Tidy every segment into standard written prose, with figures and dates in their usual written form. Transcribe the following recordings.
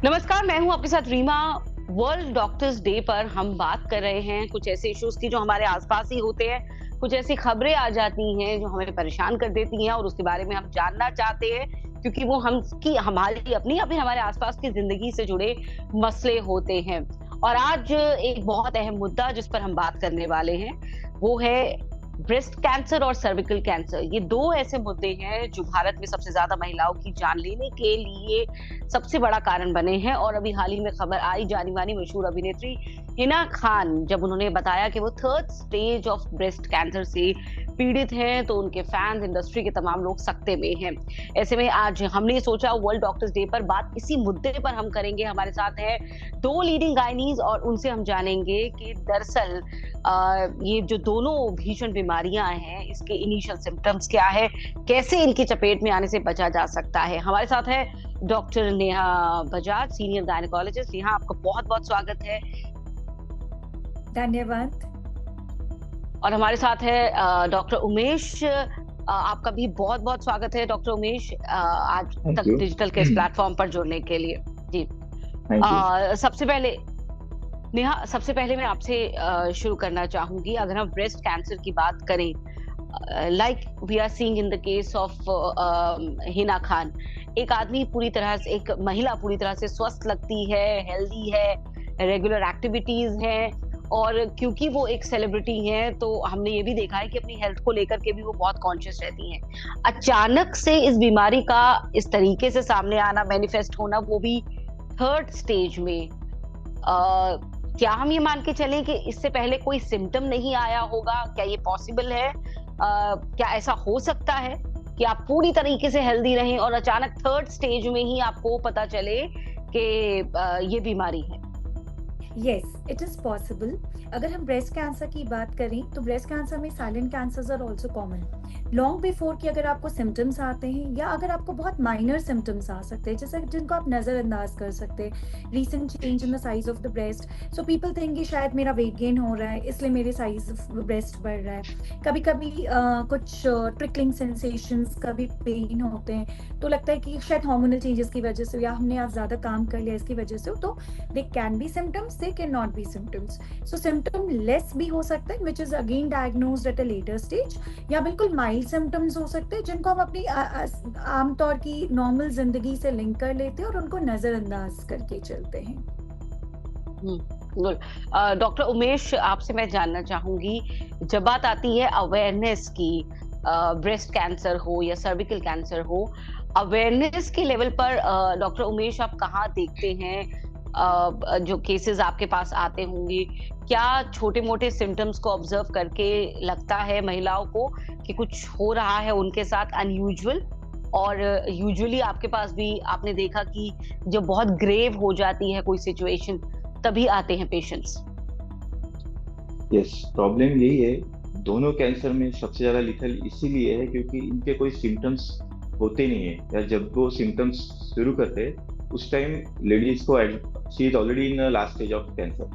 नमस्कार, मैं हूँ आपके साथ रीमा। वर्ल्ड डॉक्टर्स डे पर हम बात कर रहे हैं कुछ ऐसे इश्यूज की जो हमारे आसपास ही होते हैं। कुछ ऐसी खबरें आ जाती हैं जो हमें परेशान कर देती हैं और उसके बारे में हम जानना चाहते हैं, क्योंकि वो हम की हमारी अपनी या फिर हमारे आसपास की जिंदगी से जुड़े मसले होते हैं। और आज एक बहुत अहम मुद्दा जिस पर हम बात करने वाले हैं, वो है ब्रेस्ट कैंसर और सर्विकल कैंसर। ये दो ऐसे मुद्दे हैं जो भारत में सबसे ज्यादा महिलाओं की जान लेने के लिए सबसे बड़ा कारण बने हैं। और अभी हाल ही में खबर आई, जानी मानी मशहूर अभिनेत्री हिना खान, जब उन्होंने बताया कि वो third stage of breast cancer से पीड़ित हैं, तो उनके फैंस, इंडस्ट्री के तमाम लोग सकते में हैं। ऐसे में आज हमने सोचा वर्ल्ड डॉक्टर्स डे पर बात इसी मुद्दे पर हम करेंगे। हमारे साथ है दो लीडिंग गायनीज और उनसे हम जानेंगे कि दरअसल ये जो दोनों भीषण बीमारियां हैं, इसके इनिशियल सिम्टम्स क्या है, कैसे इनकी चपेट में आने से बचा जा सकता है। हमारे साथ है doctor Neha Bajaj, senior gynaecologist. Neha, आपका बहुत बहुत स्वागत है। धन्यवाद। और हमारे साथ है डॉक्टर उमेश। आपका भी बहुत बहुत स्वागत है डॉक्टर उमेश, आज थैंक तक यू। डिजिटल के इस प्लेटफॉर्म पर जुड़ने के लिए। जी। Thank you. सबसे पहले नेहा, सबसे पहले मैं आपसे शुरू करना चाहूंगी। अगर हम ब्रेस्ट कैंसर की बात करें, like we are seeing in the case of Hina Khan, एक आदमी पूरी तरह से, एक महिला पूरी तरह से स्वस्थ लगती है, हेल्दी है, रेगुलर एक्टिविटीज हैं, और क्योंकि वो एक सेलिब्रिटी हैं तो हमने ये भी देखा है कि अपनी हेल्थ को लेकर के भी वो बहुत कॉन्शियस रहती हैं। अचानक से इस बीमारी का इस तरीके से सामने आना, मैनिफेस्ट होना, वो भी थर्ड स्टेज में, क्या हम ये मान के चलें कि इससे पहले कोई सिम्टम नहीं आया होगा? क्या ये पॉसिबल है? क्या ऐसा हो सकता है कि आप पूरी तरीके से हेल्दी रहें और अचानक थर्ड स्टेज में ही आपको पता चले कि ये बीमारी है? Yes, it is possible. अगर हम ब्रेस्ट कैंसर की बात करें तो ब्रेस्ट कैंसर में silent cancers are also common long before कि अगर आपको सिम्टम्स आते हैं या अगर आपको बहुत माइनर सिम्टम्स आ सकते हैं, जैसे जिनको आप नज़रअंदाज कर सकते हैं। Recent change in the size of the breast, so people think कि शायद मेरा वेट गेन हो रहा है इसलिए मेरे साइज ऑफ ब्रेस्ट बढ़ रहा है। कभी कभी कुछ ट्रिकलिंग सेंसेशंस, कभी पेन होते हैं, तो लगता है कि शायद हार्मोनल चेंजेस की वजह से या हमने आज ज़्यादा काम कर लिया इसकी वजह से, तो they can be symptoms, they can not be symptoms. So symptom less भी हो सकता है which is again diagnosed at a later stage, या बिल्कुल माइल्ड सिम्टम्स हो सकते हैं जिनको हम अपनी आमतौर की नॉर्मल जिंदगी से लिंक कर लेते हैं और उनको नजरअंदाज करके चलते हैं। गुड। डॉक्टर उमेश, आपसे मैं जानना चाहूंगी, जब बात आती है अवेयरनेस की, ब्रेस्ट कैंसर हो या सर्विकल कैंसर हो, अवेयरनेस के लेवल पर डॉक्टर उमेश आप कहाँ देखते हैं? जो केसेस आपके पास आते होंगे, क्या छोटे मोटे सिम्टम्स को ऑब्जर्व करके लगता है महिलाओं को कि कुछ हो रहा है उनके साथ अनयूजुअल? और यूजुअली आपके पास भी आपने देखा कि जब बहुत ग्रेव हो जाती है कोई सिचुएशन, तभी आते हैं पेशेंट्स? यस, प्रॉब्लम यही है। दोनों कैंसर में सबसे ज्यादा लिथल इसीलिए है क्योंकि इनके कोई सिम्टम्स होते नहीं है, या जब वो सिम्टम्स शुरू करते हैं उस टाइम लेडीज को she is already in last stage of cancer.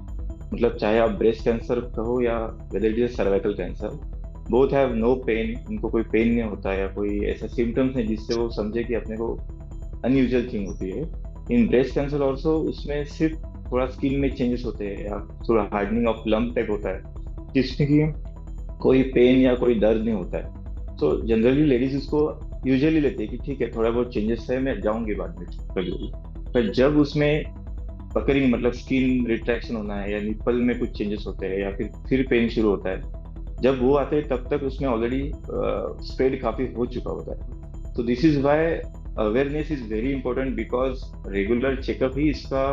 मतलब चाहे आप ब्रेस्ट कैंसर कहो या whether it is cervical cancer, both have no pain. इनको कोई पेन नहीं होता है या कोई ऐसा सिम्टम्स नहीं जिससे वो समझे कि अपने को अनयूजुअल थिंग होती है। इन ब्रेस्ट कैंसर ऑल्सो उसमें सिर्फ थोड़ा स्किन में चेंजेस होते हैं या थोड़ा हार्डनिंग ऑफ लम्प टाइप होता है, जिसमें कि कोई पेन या कोई दर्द नहीं होता है। सो जनरली लेडीज उसको यूजुअली लेते हैं कि ठीक है, थोड़ा बहुत चेंजेस है, मैं जाऊंगी बाद में कभी। पर जब उसमें पकड़िंग मतलब स्किन रिट्रैक्शन होना है या निप्पल में कुछ चेंजेस होते हैं या फिर पेन शुरू होता है, जब वो आते हैं तब तक उसमें ऑलरेडी स्प्रेड काफी हो चुका होता है। तो this is why awareness is very important, because regular checkup ही इसका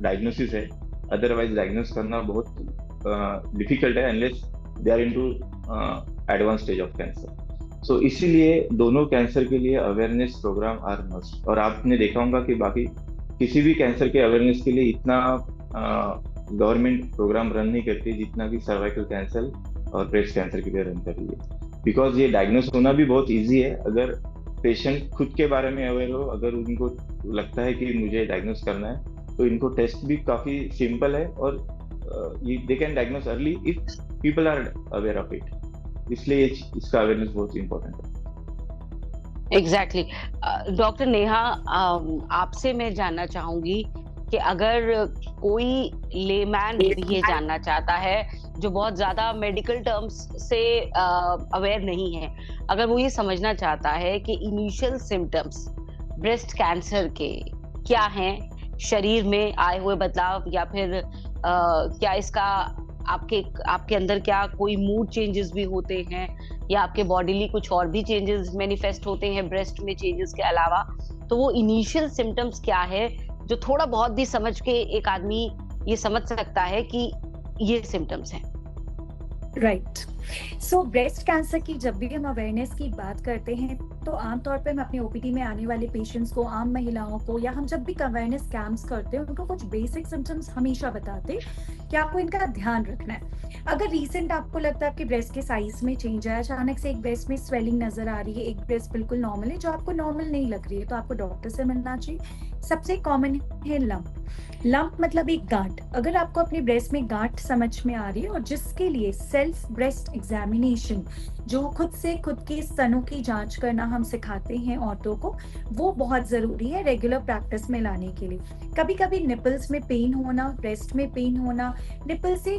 डायग्नोसिस है। अदरवाइज डायग्नोस करना बहुत डिफिकल्ट है unless they are into advance stage of cancer. So इसीलिए दोनों कैंसर के लिए अवेयरनेस प्रोग्राम आर मस्ट। और आपने देखा होगा कि बाकी किसी भी कैंसर के अवेयरनेस के लिए इतना गवर्नमेंट प्रोग्राम रन नहीं करती जितना कि सर्वाइकल कैंसर और ब्रेस्ट कैंसर के लिए रन कर रही है। बिकॉज ये डायग्नोस होना भी बहुत ईजी है अगर पेशेंट खुद के बारे में अवेयर हो। अगर उनको लगता है कि मुझे डायग्नोस करना है तो इनको टेस्ट भी काफी सिंपल है और they can diagnose early if people are aware of it. इसलिए इसका अवेयरनेस बहुत इंपॉर्टेंट है। एग्जैक्टली। डॉक्टर नेहा, आपसे मैं जानना चाहूंगी कि अगर कोई लेमैन भी ये जानना चाहता है जो बहुत ज्यादा मेडिकल टर्म्स से अवेयर नहीं है, अगर वो ये समझना चाहता है कि इनिशियल सिम्टम्स ब्रेस्ट कैंसर के क्या हैं, शरीर में आए हुए बदलाव, या फिर क्या इसका आपके आपके अंदर क्या कोई मूड चेंजेस भी होते हैं, या आपके बॉडीली कुछ और भी चेंजेस मैनिफेस्ट होते हैं ब्रेस्ट में चेंजेस के अलावा, तो वो इनिशियल सिम्टम्स क्या है जो थोड़ा बहुत भी समझ के एक आदमी ये समझ सकता है कि ये सिम्टम्स हैं। राइट। सो ब्रेस्ट कैंसर की जब भी हम अवेयरनेस की बात करते हैं तो आमतौर पे हम अपने ओपीडी में आने वाले पेशेंट्स को, आम महिलाओं को, या हम जब भी अवेयरनेस कैंप्स करते हैं उनको कुछ बेसिक सिम्टम्स हमेशा बताते हैं कि आपको इनका ध्यान रखना है। अगर रिसेंट आपको लगता है आपके ब्रेस्ट के साइज में चेंज आया, अचानक से एक ब्रेस्ट में स्वेलिंग नजर आ रही है, एक ब्रेस्ट बिल्कुल नॉर्मल है जो आपको नॉर्मल नहीं लग रही है, तो आपको डॉक्टर से मिलना चाहिए। सबसे कॉमन है लंप। लंप मतलब एक गांठ। अगर आपको अपने ब्रेस्ट में गांठ समझ में आ रही है और जिसके लिए सेल्फ ब्रेस्ट एग्जामिनेशन, जो खुद से खुद के स्तनों की जांच करना हम सिखाते हैं औरतों को, वो बहुत जरूरी है रेगुलर प्रैक्टिस में लाने के लिए। कभी कभी निपल्स में पेन होना, ब्रेस्ट में पेन होना, निपल से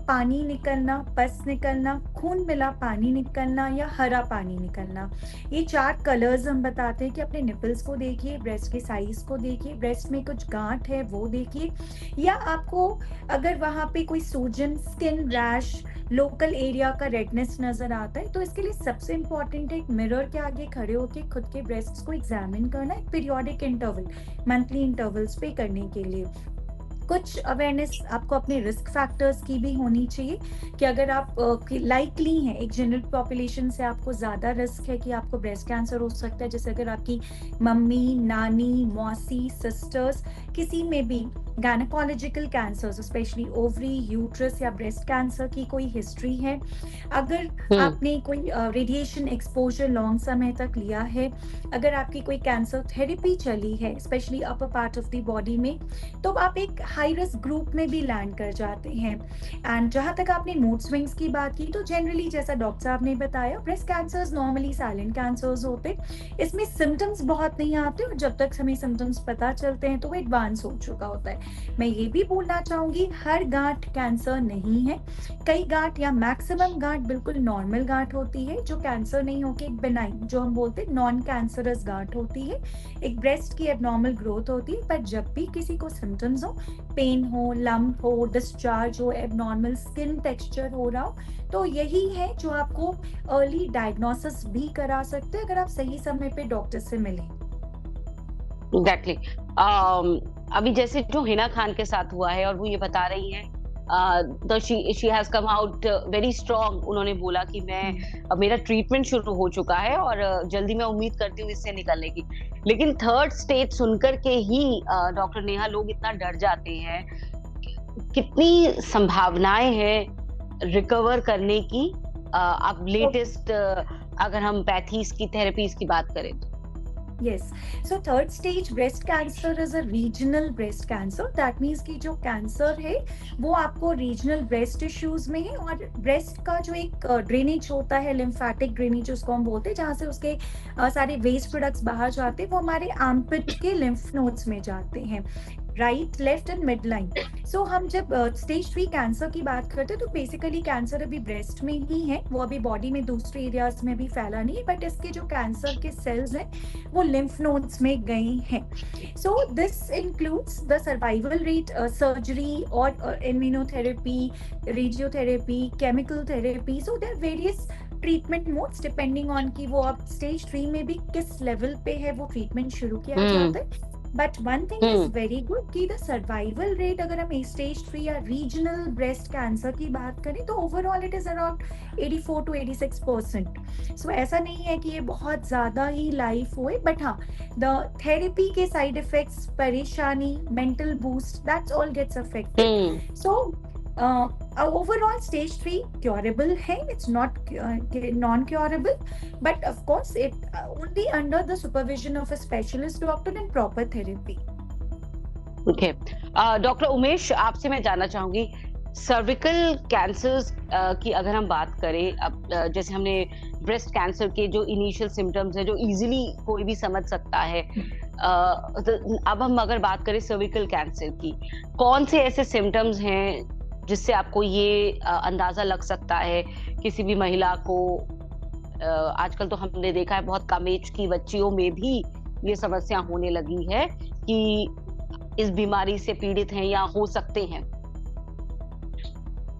पानी निकलना, पस निकलना, खून मिला पानी निकलना या हरा पानी निकलना, ये 4 कलर्स हम बताते हैं कि अपने निपल्स को देखिए, ब्रेस्ट के साइज को देखिए, ब्रेस्ट में कुछ गांठ है वो देखिए, या आपको अगर वहां पे कोई सूजन, स्किन रैश, लोकल एरिया का रेडनेस नजर आता है, तो इसके लिए सबसे इंपॉर्टेंट है एक मिरर के आगे खड़े होकर खुद के ब्रेस्ट्स को एग्जामिन करना, एक पीरियोडिक इंटरवल, मंथली इंटरवल्स पे करने के लिए। कुछ अवेयरनेस आपको अपने रिस्क फैक्टर्स की भी होनी चाहिए कि अगर आप लाइकली हैं, एक जनरल पॉपुलेशन से आपको ज्यादा रिस्क है कि आपको ब्रेस्ट कैंसर हो सकता है, जैसे अगर आपकी मम्मी, नानी, मौसी, सिस्टर्स, किसी में भी gynaecological cancers, specially ovary, uterus या ब्रेस्ट कैंसर की कोई हिस्ट्री है, अगर आपने कोई रेडिएशन एक्सपोजर लॉन्ग समय तक लिया है, अगर आपकी कोई कैंसर थेरेपी चली है specially upper part of the body में, तो आप एक हाई रिस्क ग्रुप में भी लैंड कर जाते हैं। एंड जहां तक आपने मूड स्विंग्स की बात की, तो जनरली जैसा डॉक्टर साहब ने बताया, breast cancers normally silent cancers होते, इसमें सिम्टम्स बहुत नहीं आते और जब तक हमें सिम्टम्स पता चलते हैं तो वो एडवांस हो चुका होता है। मैं ये भी बोलना चाहूंगी, हर गांठ कैंसर नहीं है। कई गांठ या मैक्सिमम गांठ बिल्कुल नॉर्मल गांठ होती है जो कैंसर नहीं होकर एक बेनाइन, जो हम बोलते हैं नॉन कैंसरस गांठ होती है, एक ब्रेस्ट की एबनॉर्मल ग्रोथ होती है। पर जब भी किसी को सिम्टम्स हो, पेन हो, लंप हो, डिस्चार्ज हो, एबनॉर्मल स्किन टेक्सचर हो रहा हो, तो यही है जो आपको अर्ली डायग्नोसिस भी करा सकते हैं अगर आप सही समय पे डॉक्टर से मिलें। एग्जैक्टली। अभी जैसे जो हिना खान के साथ हुआ है और वो ये बता रही हैं, तो she has come out very strong. उन्होंने बोला कि मैं मेरा ट्रीटमेंट शुरू हो चुका है और जल्दी मैं उम्मीद करती हूँ इससे निकलने की। लेकिन थर्ड स्टेज सुनकर के ही डॉक्टर नेहा लोग इतना डर जाते हैं। कितनी संभावनाएं हैं रिकवर करने की? अब लेटेस्ट अगर हम पैथीज की, थेरेपीज की बात करें तो। Yes. So third stage breast cancer is a regional breast cancer. That means कि जो कैंसर है वो आपको रीजनल ब्रेस्ट टिश्यूज में है, और ब्रेस्ट का जो एक ड्रेनेज होता है, लिम्फेटिक ड्रेनेज उसको हम बोलते हैं, जहाँ से उसके सारे वेस्ट प्रोडक्ट्स बाहर जाते हैं, वो हमारे आर्मपिट के लिम्फ नोड्स में जाते हैं, right, left and mid line. So हम जब स्टेज 3 कैंसर की बात करते हैं तो बेसिकली कैंसर अभी ब्रेस्ट में ही है, वो अभी बॉडी में दूसरे एरियाज में भी फैला नहीं है, बट इसके जो कैंसर के सेल्स हैं वो लिम्फ नोड्स में गए हैं। So this includes the survival rate, surgery और immunotherapy, radiotherapy, chemical therapy. So there various treatment modes depending on कि वो अब स्टेज 3 में भी किस लेवल पे है वो ट्रीटमेंट शुरू किया जाता है। But one thing is very good कि द सर्वाइवल रेट, अगर हम स्टेज 3 या रीजनल ब्रेस्ट कैंसर की बात करें तो overall it is around 84 to 86%। So ऐसा नहीं है कि ये बहुत ज्यादा ही लाइफ हुए, बट हाँ, द थेरेपी के साइड इफेक्ट्स, परेशानी, mental boost, that's all gets affected. So overall stage 3 curable है, it's not non-curable, but of course it only under the supervision of a specialist doctor and proper therapy. Okay. Doctor Umesh, आपसे मैं जानना चाहूंगी, cervical cancers की अगर हम बात करें, अब जैसे हमने ब्रेस्ट कैंसर के जो इनिशियल सिम्टम्स है जो इजीली कोई भी समझ सकता है। तो अब हम अगर बात करें सर्विकल कैंसर की, कौन से ऐसे सिम्टम्स हैं जिससे आपको ये अंदाजा लग सकता है किसी भी महिला को? आजकल तो हमने देखा है बहुत कम एज की बच्चियों में भी ये समस्या होने लगी है कि इस बीमारी से पीड़ित हैं या हो सकते हैं।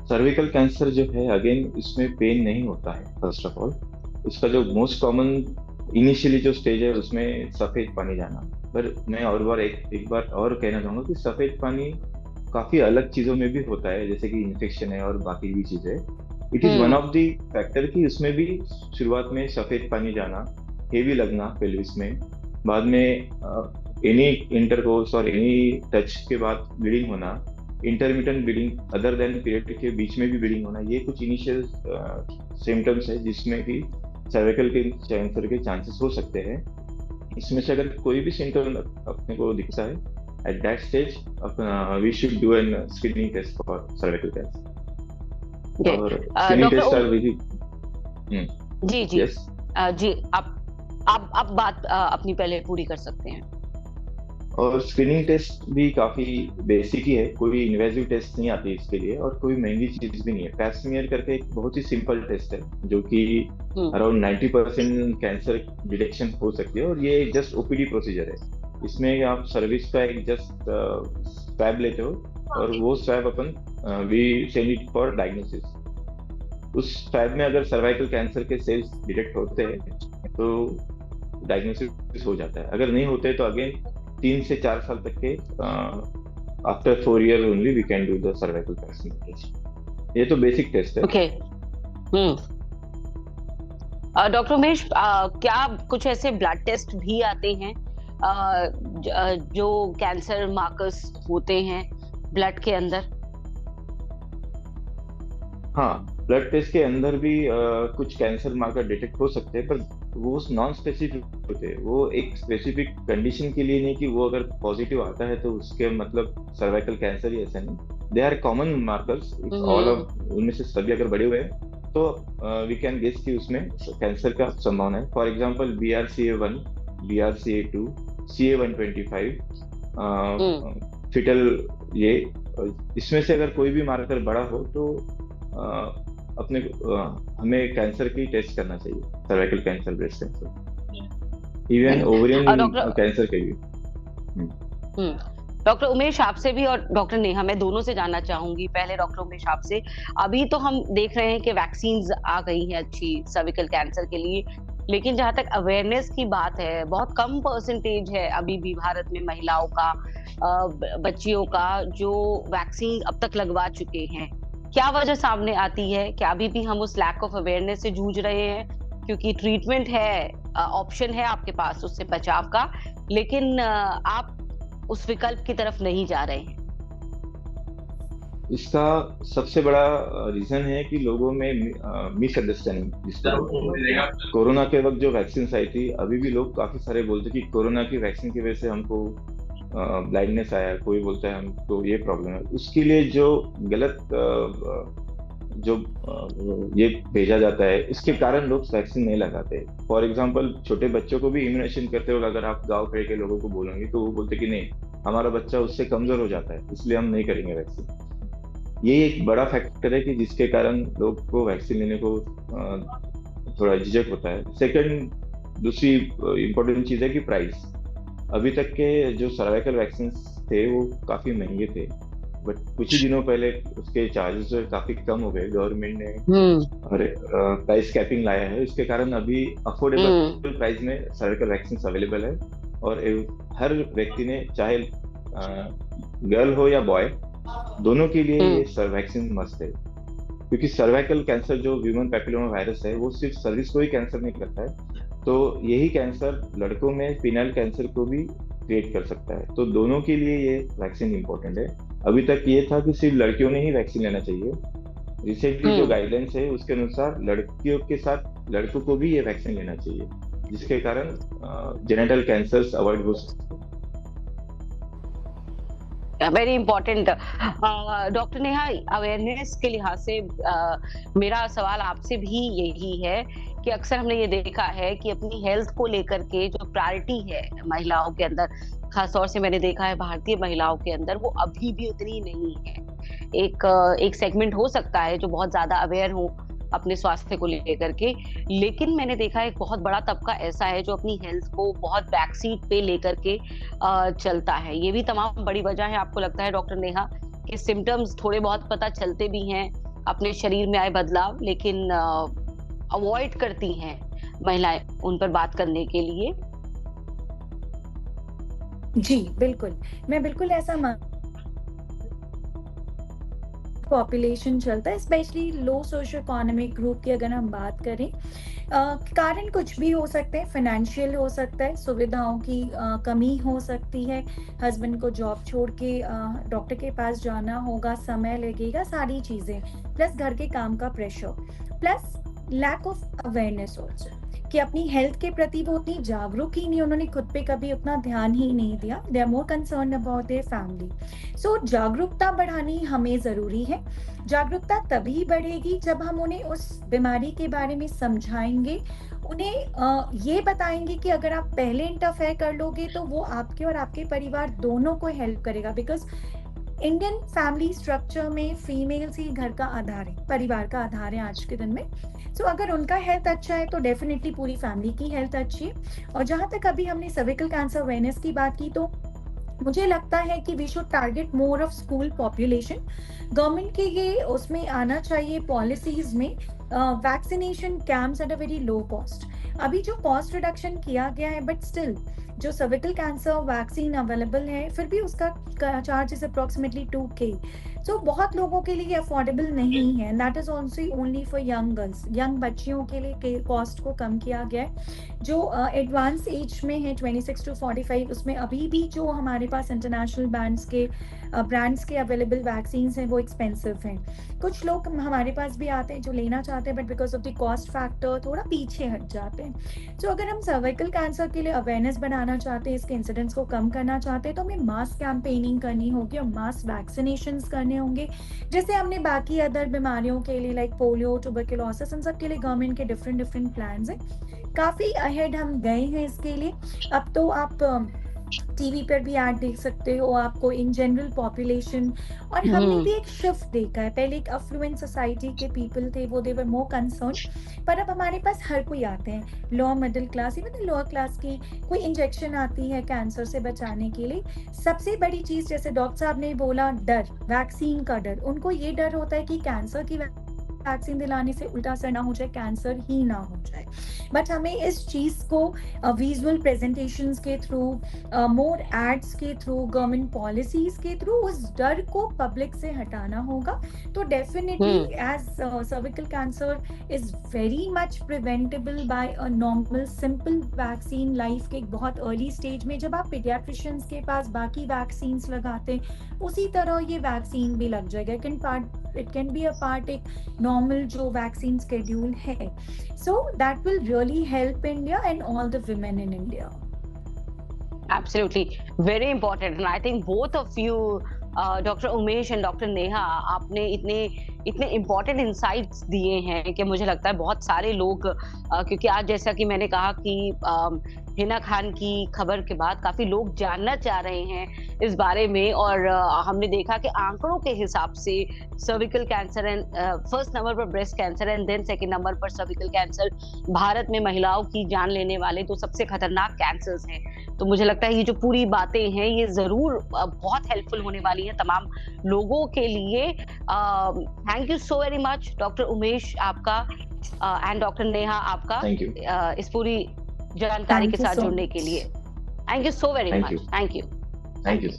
सर्विकल कैंसर जो है, अगेन इसमें पेन नहीं होता है। फर्स्ट ऑफ ऑल, इसका जो मोस्ट कॉमन इनिशियली जो स्टेज है उसमें सफेद पानी जाना। पर मैं और बार एक बार और कहना चाहूंगा कि सफेद पानी काफी अलग चीजों में भी होता है, जैसे कि इन्फेक्शन है और बाकी भी चीजें। It is one of the factor कि उसमें भी शुरुआत में सफेद पानी जाना, हेवी लगना पेल्विस में, बाद में एनी इंटरकोर्स और एनी टच के बाद ब्लीडिंग होना, intermittent bleeding other than period के बीच में भी ब्लीडिंग होना, ये कुछ इनिशियल सिम्टम्स है जिसमें कि सर्विकल के कैंसर के चांसेस हो सकते हैं। इसमें से अगर कोई भी सिम्टम अपने को दिखता है, at that stage we should do an screening test for cervical cancer. और screening test are very ji ji yes जी आप बात अपनी पहले पूरी कर सकते हैं। और स्क्रीनिंग टेस्ट भी काफी बेसिक ही है, कोई इन्वेजिव टेस्ट नहीं आती इसके लिए और कोई महंगी चीज भी नहीं है। पैप स्मीयर करके एक बहुत ही सिंपल टेस्ट है जो कि अराउंड 90% कैंसर डिटेक्शन हो सकती है, और ये जस्ट ओपीडी प्रोसीजर है। इसमें आप सर्विस का एक जस्ट स्वैब लेते हो और वो स्वैब अपन we send it for diagnosis. उस स्वैब में अगर सर्वाइकल कैंसर के सेल्स डिटेक्ट होते हैं तो डायग्नोसिस हो जाता है, अगर नहीं होते तो अगेन 3 से 4 साल तक के after 4 year only we can do the cervical cancer test. ये तो बेसिक टेस्ट है। ओके। डॉक्टर उमेश, क्या कुछ ऐसे ब्लड टेस्ट भी आते हैं जो कैंसर मार्कर्स होते हैं ब्लड के अंदर? हाँ, ब्लड टेस्ट के अंदर भी कुछ कैंसर मार्कर डिटेक्ट हो सकते हैं, पर वो नॉन स्पेसिफिक होते हैं। वो एक स्पेसिफिक कंडीशन के लिए नहीं कि वो अगर पॉजिटिव आता है तो उसके मतलब सर्वाइकल कैंसर ही, ऐसा नहीं। They are common markers, all of उनमें से सभी अगर बढ़े हुए हैं तो वी कैन गेस कि उसमें कैंसर का संभावना है। For example BRCA1, BRCA2, CA125, foetal, ये इसमें से अगर कोई भी मार्कर बड़ा हो तो अपने हमें कैंसर की टेस्ट करना चाहिए, cervical cancer, breast cancer, even ovarian cancer के भी। डॉक्टर उमेश, आपसे भी और डॉक्टर नेहा, मैं दोनों से जानना चाहूंगी। पहले डॉक्टर उमेश आपसे, अभी तो हम देख रहे हैं कि वैक्सीन्स आ गई हैं अच्छी सर्विकल कैंसर के लिए, लेकिन जहां तक अवेयरनेस की बात है, बहुत कम परसेंटेज है अभी भी भारत में महिलाओं का, बच्चियों का जो वैक्सीन अब तक लगवा चुके हैं। क्या वजह सामने आती है? क्या अभी भी हम उस लैक ऑफ अवेयरनेस से जूझ रहे हैं? क्योंकि ट्रीटमेंट है, ऑप्शन है आपके पास उससे बचाव का, लेकिन आप उस विकल्प की तरफ नहीं जा रहे हैं। इसका सबसे बड़ा रीजन है कि लोगों में मिसअंडरस्टैंडिंग। जिसको कोरोना के वक्त जो वैक्सीन आई थी, अभी भी लोग काफी सारे बोलते कि कोरोना की वैक्सीन की वजह से हमको ब्लाइंडनेस आया, कोई बोलता है हमको ये प्रॉब्लम है। उसके लिए जो गलत जो ये भेजा जाता है, इसके कारण लोग वैक्सीन नहीं लगाते। फॉर एग्जांपल, छोटे बच्चों को भी इम्यूनेशन करते वक्त अगर आप गांव के लोगों को बोलेंगे तो वो बोलते कि नहीं, हमारा बच्चा उससे कमजोर हो जाता है, इसलिए हम नहीं करेंगे वैक्सीन। ये एक बड़ा फैक्टर है कि जिसके कारण लोग को वैक्सीन लेने को थोड़ा झिझक होता है। सेकंड, दूसरी इंपॉर्टेंट चीज है कि प्राइस। अभी तक के जो सर्वाइकल वैक्सीन थे वो काफी महंगे थे, बट कुछ ही दिनों पहले उसके चार्जेस काफी कम हो गए। गवर्नमेंट ने प्राइस कैपिंग लाया है, इसके कारण अभी अफोर्डेबल प्राइस में सर्वाइकल वैक्सीन अवेलेबल है, और हर व्यक्ति ने, चाहे गर्ल हो या बॉय, दोनों के लिए ये वैक्सीन मस्ट है। क्योंकि सर्वाइकल कैंसर जो ह्यूमन पैपिलोमा वायरस है, वो सिर्फ सर्विस को ही कैंसर नहीं करता है, तो यही कैंसर लड़कों में पीनाइल कैंसर को भी क्रिएट कर सकता है। तो दोनों के लिए ये वैक्सीन इंपॉर्टेंट है। अभी तक ये था कि सिर्फ लड़कियों ने ही वैक्सीन लेना चाहिए। रिसेंटली जो गाइडलाइंस है उसके अनुसार लड़कियों के साथ लड़कों को भी ये वैक्सीन लेना चाहिए, जिसके कारण जेनिटल कैंसर्स अवॉइड हो सकते हैं। Very important. Doctor Neha, awareness के लिहाज से मेरा सवाल आपसे भी यही है कि अक्सर हमने ये देखा है कि अपनी हेल्थ को लेकर के जो प्रायोरिटी है महिलाओं के अंदर, खास तौर से मैंने देखा है भारतीय महिलाओं के अंदर, वो अभी भी उतनी नहीं है। एक सेगमेंट हो सकता है जो बहुत ज्यादा अवेयर हो अपने स्वास्थ्य को लेकर के, लेकिन मैंने देखा है एक बहुत बड़ा तबका ऐसा है जो अपनी हेल्थ को बहुत बैक सीट पे लेकर के चलता है। ये भी तमाम बड़ी वजह है, आपको लगता है डॉक्टर नेहा, कि सिम्टम्स थोड़े बहुत पता चलते भी हैं, अपने शरीर में आए बदलाव, लेकिन अवॉइड करती हैं महिलाएं उन पर बात करने के लिए? जी, बिल्कुल। मैं बिल्कुल ऐसा पॉपुलेशन चलता है, स्पेशली लो सोशो इकोनॉमिक ग्रुप की अगर हम बात करें। कारण कुछ भी हो सकते हैं, फाइनेंशियल हो सकता है, सुविधाओं की कमी हो सकती है, हस्बैंड को जॉब छोड़ के डॉक्टर के पास जाना होगा, समय लगेगा, सारी चीज़ें, प्लस घर के काम का pressure, plus lack of awareness also, कि अपनी हेल्थ के प्रति वो उतनी जागरूक ही नहीं, उन्होंने खुद पे कभी उतना ध्यान ही नहीं दिया। They are more concern about their family. So जागरूकता बढ़ानी हमें ज़रूरी है। जागरूकता तभी बढ़ेगी जब हम उन्हें उस बीमारी के बारे में समझाएँगे, उन्हें ये बताएँगे कि अगर आप पहले इंटरफेयर कर लोगे तो वो आपके और आपके परिवार दोनों को हेल्प करेगा। बिकॉज़ इंडियन फैमिली स्ट्रक्चर में फीमेल्स ही घर का आधार है, परिवार का आधार है आज के दिन में। सो अगर उनका हेल्थ अच्छा है तो डेफिनेटली पूरी फैमिली की हेल्थ अच्छी है। और जहाँ तक अभी हमने सर्विकल कैंसर अवेयरनेस की बात की, तो मुझे लगता है कि we should target more of school population. Government के ये उसमें आना चाहिए पॉलिसीज में, vaccination camps at a very low cost. अभी जो कॉस्ट रिडक्शन किया गया है, बट स्टिल जो सर्विकल कैंसर वैक्सीन अवेलेबल है, फिर भी उसका चार्ज इज अप्रोक्सीमेटली 2K। सो बहुत लोगों के लिए अफोर्डेबल नहीं है, that is also only for young girls, young बच्चियों के लिए कॉस्ट को कम किया गया है। जो एडवांस एज में है 26 to 45, उसमें अभी भी जो हमारे पास इंटरनेशनल ब्रांड्स के अवेलेबल वैक्सीन हैं वो एक्सपेंसिव हैं। कुछ लोग हमारे पास भी आते हैं जो लेना चाहते हैं, but because of the cost factor थोड़ा पीछे हट जाते हैं। सो अगर हम सर्वाइकल कैंसर के लिए अवेयरनेस बनाना चाहते हैं, इसके इंसिडेंट्स को कम करना चाहते हैं, तो हमें मास कैंपेनिंग करनी होगी और मास वैक्सीनेशंस करने होंगे, जैसे हमने बाकी अदर बीमारियों के लिए लाइक पोलियो, ट्यूबरकुलोसिस, इन सब के लिए गवर्नमेंट के डिफरेंट प्लान्स हैं। काफ़ी अहेड हम गए हैं इसके लिए। अब तो आप टीवी पर भी ऐड देख सकते हो, आपको इन जनरल पॉपुलेशन। और हमने भी एक शिफ्ट देखा है, पहले एक अफ्लुएंट सोसाइटी के पीपल थे, वो दे वर मोर कंसर्न, पर अब हमारे पास हर कोई आते हैं, lower middle class, even lower class की कोई इंजेक्शन आती है कैंसर से बचाने के लिए। सबसे बड़ी चीज़, जैसे डॉक्टर साहब ने बोला, डर, वैक्सीन का डर, उनको ये डर होता है कि कैंसर की वैक्सीन दिलाने से उल्टा असर ना हो जाए, कैंसर ही ना हो जाए। बट हमें इस चीज़ को विजुअल प्रेजेंटेशंस के थ्रू, मोर एड्स के थ्रू, गवर्नमेंट पॉलिसीज के थ्रू उस डर को पब्लिक से हटाना होगा। तो definitely as cervical cancer is very much preventable by a normal simple vaccine life के एक बहुत अर्ली स्टेज में। जब आप पीडियाट्रिशियंस के पास बाकी वैक्सीन्स लगाते हैं, उसी तरह ये वैक्सीन भी लग जाएगा। It can be a part एक नॉर्मल जो वैक्सीन स्केड्यूल है। So that will really help India and all the women in India. Absolutely, very important, and I think both of you, doctor Umesh and doctor Neha, आपने इतने important insights दिए हैं कि मुझे लगता है बहुत सारे लोग, क्योंकि आज जैसा कि मैंने कहा कि हिना खान की खबर के बाद काफी लोग जानना चाह रहे हैं इस बारे में, और हमने देखा कि आंकड़ों के हिसाब से cervical cancer and first number पर breast cancer and then second number पर सर्विकल कैंसर भारत में महिलाओं की जान लेने वाले तो सबसे खतरनाक कैंसर्स हैं। तो मुझे लगता है ये जो पूरी बातें हैं ये जरूर बहुत हेल्पफुल होने वाली हैं तमाम लोगों के लिए। Thank you so very much doctor Umesh आपका, एंड डॉक्टर नेहा आपका, इस पूरी जानकारी के साथ जुड़ने के लिए। Thank you so very much. Thank you.